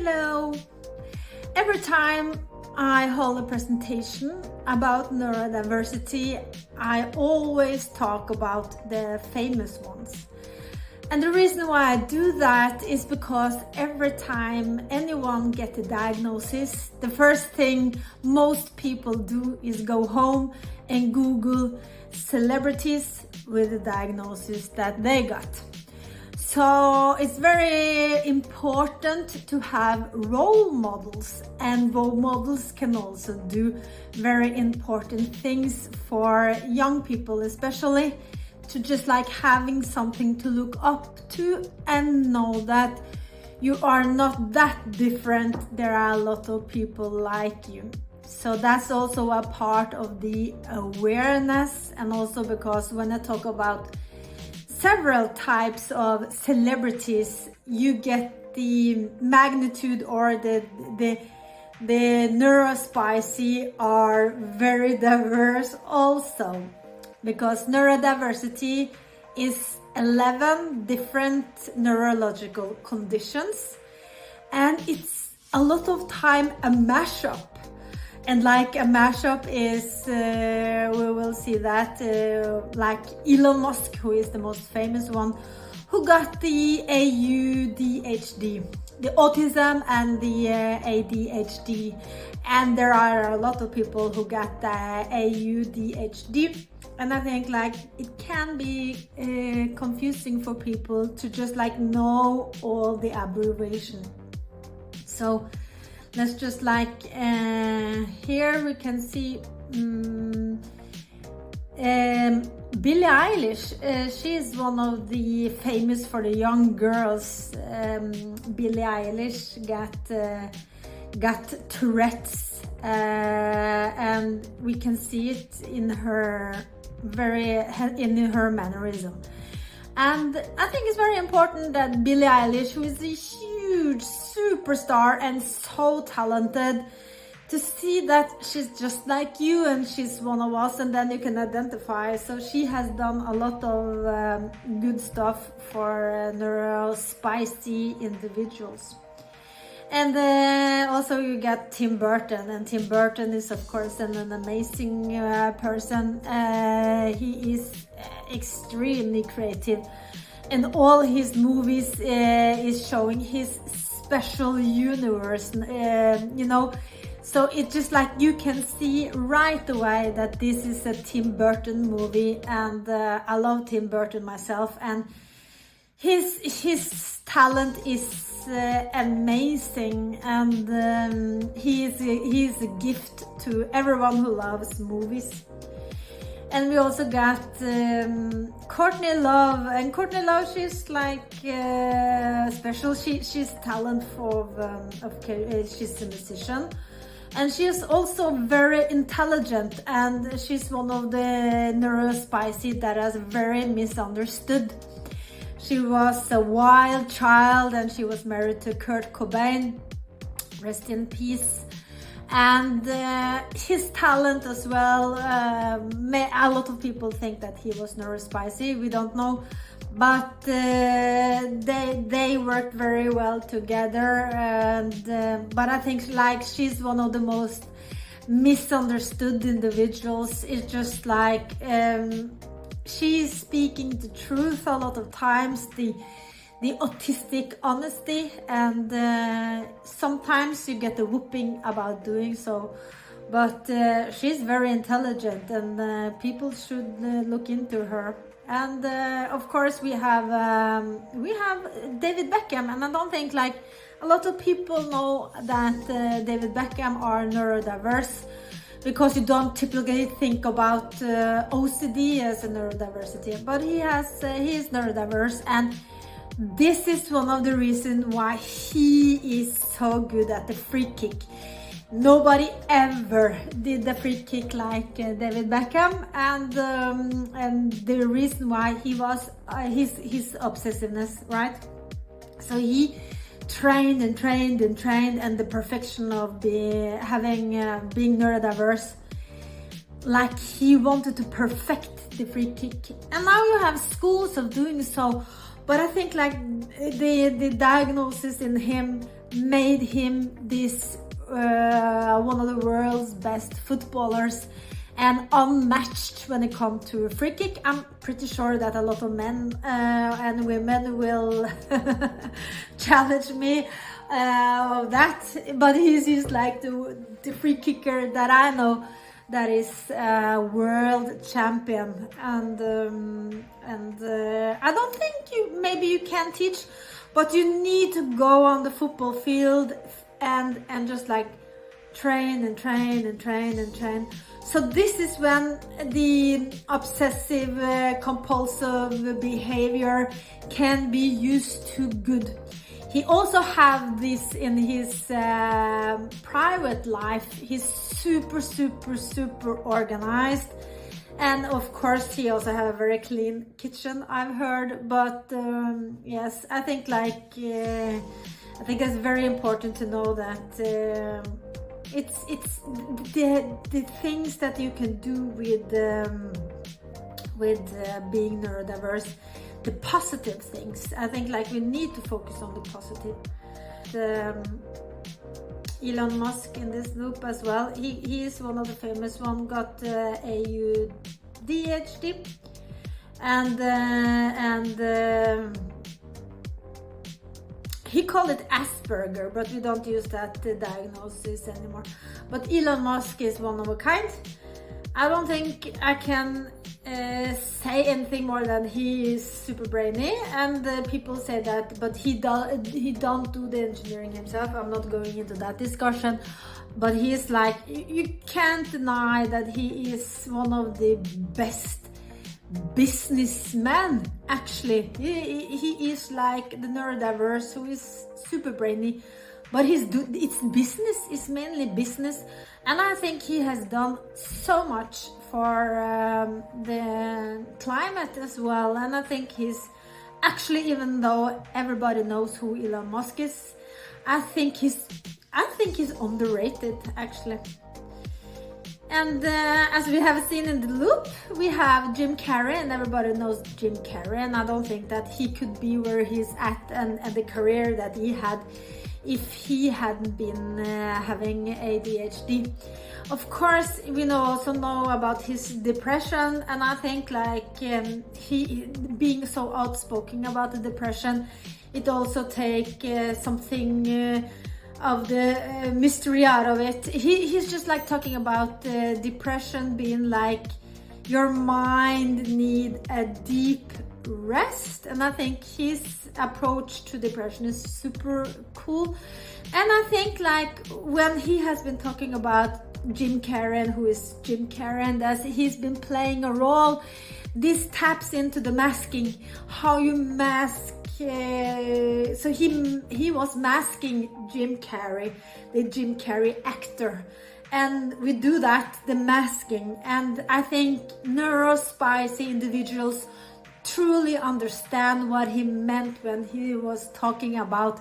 Hello! Every time I hold a presentation about neurodiversity, I always talk about the famous ones. And the reason why I do that is because every time anyone gets a diagnosis, the first thing most people do is go home and Google celebrities with the diagnosis that they got. So it's very important to have role models, and role models can also do very important things for young people, especially to just like having something to look up to and know that you are not that different. There are a lot of people like you. So that's also a part of the awareness, and also because when I talk about several types of celebrities, you get the magnitude or the neurospicy are very diverse also, because neurodiversity is 11 different neurological conditions, and it's a lot of time a mashup. And like a mashup is, we will see that, like Elon Musk, who is the most famous one, who got the ADHD, the autism and the ADHD. And there are a lot of people who got the ADHD. And I think like it can be confusing for people to just like know all the abbreviation. So let's just like, here we can see Billie Eilish. She is one of the famous for the young girls. Billie Eilish got Tourette's, and we can see it in her mannerism. And I think it's very important that Billie Eilish, who is a huge superstar and so talented, to see that she's just like you and she's one of us, and then you can identify. So she has done a lot of good stuff for neurospicy individuals. And also you get Tim Burton, and Tim Burton is of course an amazing person. He is extremely creative, and all his movies is showing his special universe, you know. So it's just like you can see right away that this is a Tim Burton movie, and I love Tim Burton myself, and his talent is amazing, and he is a gift to everyone who loves movies. And we also got Courtney Love, and Courtney Love, she's like special. She's talent she's a musician, and she is also very intelligent, and she's one of the neurospicy that is very misunderstood. She was a wild child, and she was married to Kurt Cobain, rest in peace. And his talent as well, a lot of people think that he was neurospicy, we don't know, but they worked very well together. And but I think like she's one of the most misunderstood individuals. It's just like she's speaking the truth a lot of times, the autistic honesty, and sometimes you get a whooping about doing so, but she's very intelligent, and people should look into her. And of course we have David Beckham, and I don't think like a lot of people know that David Beckham are neurodiverse, because you don't typically think about OCD as a neurodiversity, but he is neurodiverse, and this is one of the reasons why he is so good at the free kick. Nobody ever did the free kick like David Beckham, and the reason why he was his obsessiveness, right? So he trained and trained and trained, and the perfection of being neurodiverse, like he wanted to perfect the free kick. And now you have schools of doing so, But I think like the diagnosis in him made him this one of the world's best footballers and unmatched when it comes to free kick. I'm pretty sure that a lot of men and women will challenge me of that, but he's like the free kicker that I know that is world champion, and I don't think maybe you can teach, but you need to go on the football field and just like train and train and train and train. So this is when the obsessive compulsive behavior can be used to good. He also have this in his private life. He's super organized, and of course he also have a very clean kitchen, I've heard. But yes, I think like I think it's very important to know that it's the things that you can do with being neurodiverse, the positive things. I think like we need to focus on the positive. Elon Musk in this loop as well. He is one of the famous one, got ADHD, and he called it Asperger, but we don't use that diagnosis anymore. But Elon Musk is one of a kind. I don't think I can say anything more than he is super brainy, and people say that, but he don't do the engineering himself. I'm not going into that discussion, but he is like, you can't deny that he is one of the best businessmen. Actually, he is like the neurodiverse who is super brainy, but it's business, it's mainly business. And I think he has done so much for the climate as well. And I think he's actually, even though everybody knows who Elon Musk is, I think he's underrated actually. And as we have seen in the loop, we have Jim Carrey, and everybody knows Jim Carrey, and I don't think that he could be where he's at and the career that he had if he hadn't been having ADHD. Of course, we also know about his depression, and I think like he being so outspoken about the depression, it also take something of the mystery out of it. He's just like talking about depression being like your mind need a deep rest, and I think his approach to depression is super cool. And I think like when he has been talking about Jim Carrey, who is Jim Carrey, and as he's been playing a role, this taps into the masking, how you mask. So he was masking Jim Carrey, the Jim Carrey actor, and we do that, the masking. And I think neurospicy individuals truly understand what he meant when he was talking about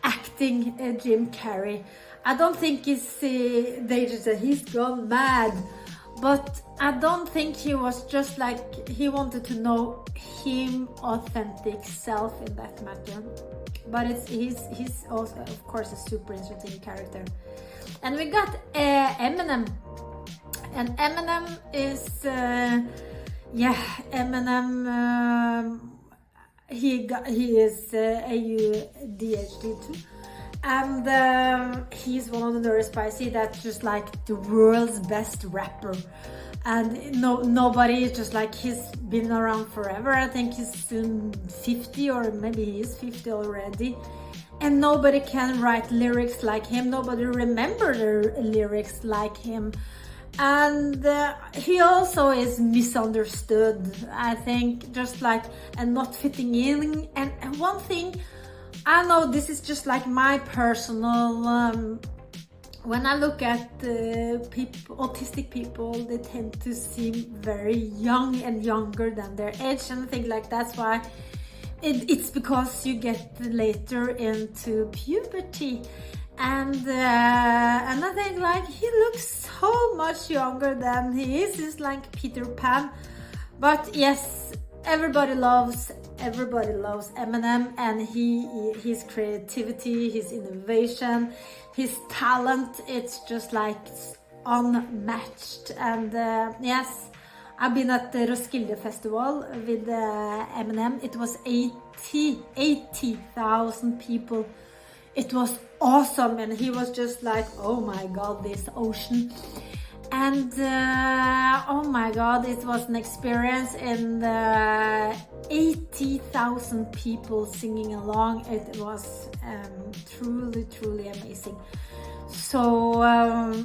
acting Jim Carrey. I don't think they just said he's gone mad, but I don't think he was just like, he wanted to know him authentic self in that matter. But he's also of course a super interesting character. And we got Eminem, and Eminem is Eminem, he is ADHD too, and he's one of the neurospicy that's just like the world's best rapper. And nobody is just like, he's been around forever. I think he's soon 50, or maybe he is 50 already, and nobody can write lyrics like him. Nobody remember the lyrics like him. And he also is misunderstood, I think, just like, and not fitting in. And one thing, I know this is just like my personal when I look at autistic people, they tend to seem very young and younger than their age, and I think like that's why it's because you get later into puberty. And I think like he looks so much younger than he is. He's like Peter Pan. But yes, everybody loves everybody loves Eminem, and his creativity, his innovation, his talent, it's just like unmatched. And yes, I've been at the Roskilde Festival with Eminem. It was 80,000 people. It was awesome, and he was just like, oh my god, this ocean. And oh my god, it was an experience, and 80,000 people singing along. It was truly amazing. So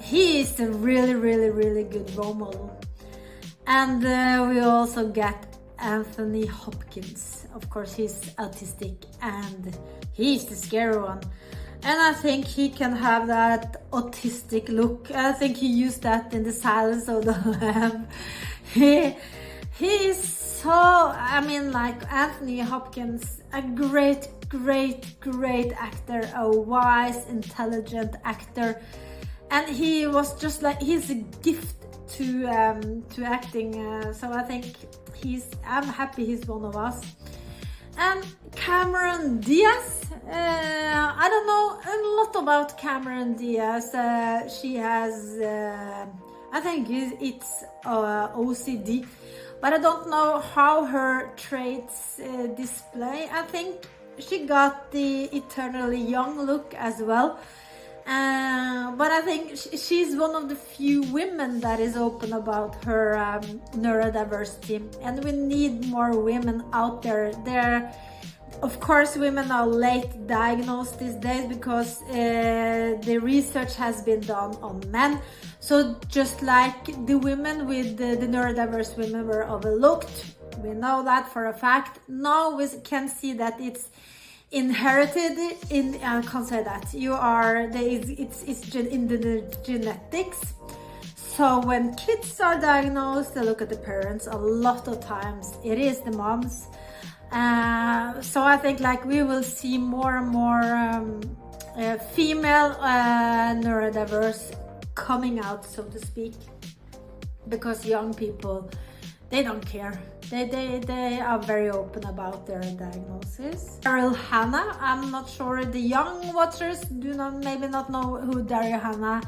he is a really good role model. And we also get Anthony Hopkins. Of course, he's autistic and he's the scary one. And I think he can have that autistic look. I think he used that in The Silence of the Lamb. He is so, I mean, like Anthony Hopkins, a great actor, a wise, intelligent actor. And he was just like, he's a gift to acting. So I think I'm happy he's one of us. And Cameron Diaz, I don't know a lot about Cameron Diaz. She has, I think it's OCD, but I don't know how her traits display. I think she got the eternally young look as well. But I think she's one of the few women that is open about her neurodiversity, and we need more women out there. Of course, women are late diagnosed these days because the research has been done on men. So just like the women with the neurodiverse women were overlooked, we know that for a fact. Now we can see that it's inherited in, I can't say that, it's in the genetics. So when kids are diagnosed, they look at the parents. A lot of times it is the moms. So I think like we will see more and more female neurodiverse coming out, so to speak, because young people, they don't care. They are very open about their diagnosis. Daryl Hannah, I'm not sure, the young watchers do maybe not know who Daryl Hannah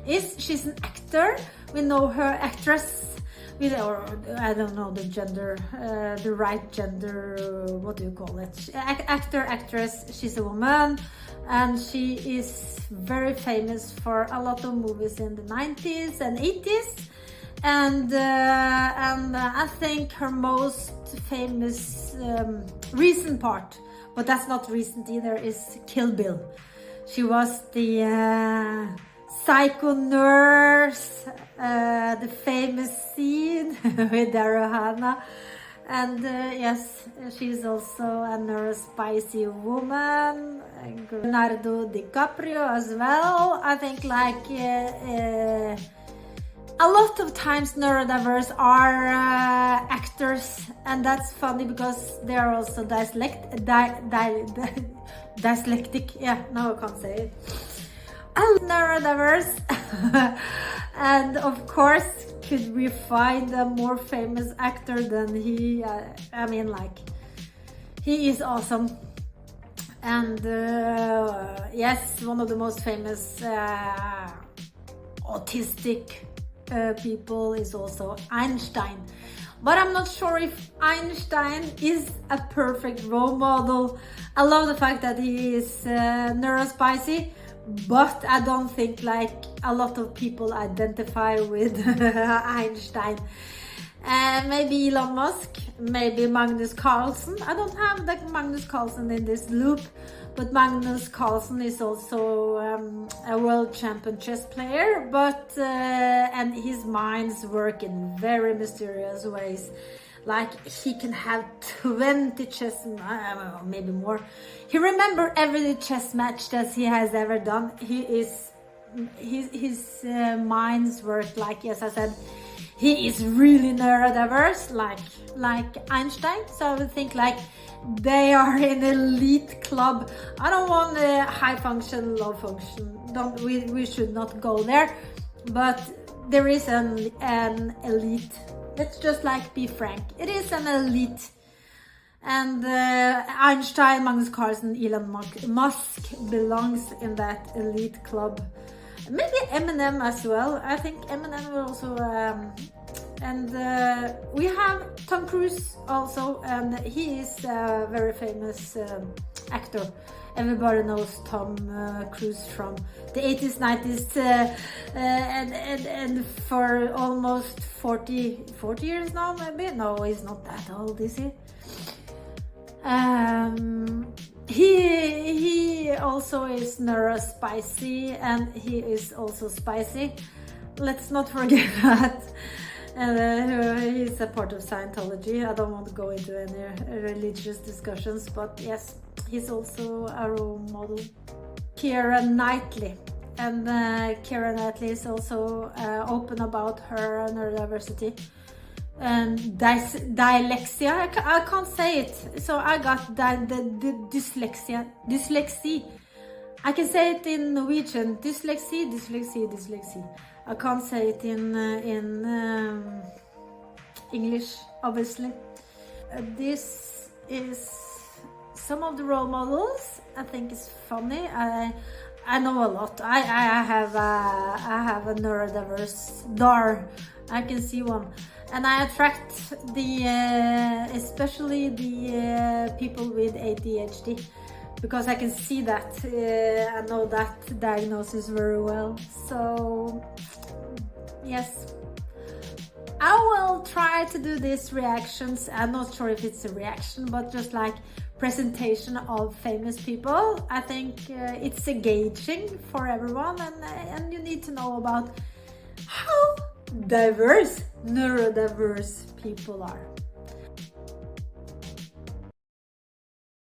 is. She's an actor. We know her actress, or I don't know the gender, the right gender, what do you call it? Actor, actress, she's a woman, and she is very famous for a lot of movies in the 90s and 80s. And I think her most famous recent part, but that's not recent either, is Kill Bill. She was the psycho nurse, the famous scene with Daryl Hannah. And yes, she's also a neurospicy woman. Leonardo DiCaprio as well. I think like a lot of times neurodiverse are actors, and that's funny because they are also dyslexic. Yeah, now I can't say it. Neurodiverse. And of course, could we find a more famous actor than he? I mean, like, he is awesome. And yes, one of the most famous autistic people is also Einstein. But I'm not sure if Einstein is a perfect role model. I love the fact that he is neurospicy, but I don't think like a lot of people identify with Einstein. Maybe Elon Musk, maybe Magnus Carlsen. I don't have like Magnus Carlsen in this loop, but Magnus Carlsen is also a world champion chess player, but and his minds work in very mysterious ways. Like he can have 20 chess, maybe more. He remembers every chess match that he has ever done. His minds work like, yes, I said, he is really neurodiverse, like Einstein. So I would think like they are an elite club. I don't want a high function, low function. We should not go there. But there is an elite. Let's just like be frank. It is an elite And Einstein, Magnus Carlsen, Elon Musk belongs in that elite club. Maybe Eminem as well. I think Eminem will also, and we have Tom Cruise also, and he is a very famous actor. Everybody knows Tom Cruise from the 80s, 90s, and for almost 40 years now, maybe. No, he's not that old, is he? He also is neurospicy, and he is also spicy. Let's not forget that. He's a part of Scientology. I don't want to go into any religious discussions, but yes, he's also a role model. Keira Knightley. And Keira Knightley is also open about her neurodiversity. And dyslexia, I can't say it, so I got dyslexia. I can say it in Norwegian, dyslexia. I can't say it in English, obviously. This is some of the role models. I think it's funny. I know a lot. I have a neurodiverse door. I can see one. And I attract especially the people with ADHD, because I can see that. I know that diagnosis very well. So, yes. I will try to do these reactions. I'm not sure if it's a reaction, but just like presentation of famous people. I think it's engaging for everyone, and you need to know about how diverse neurodiverse people are.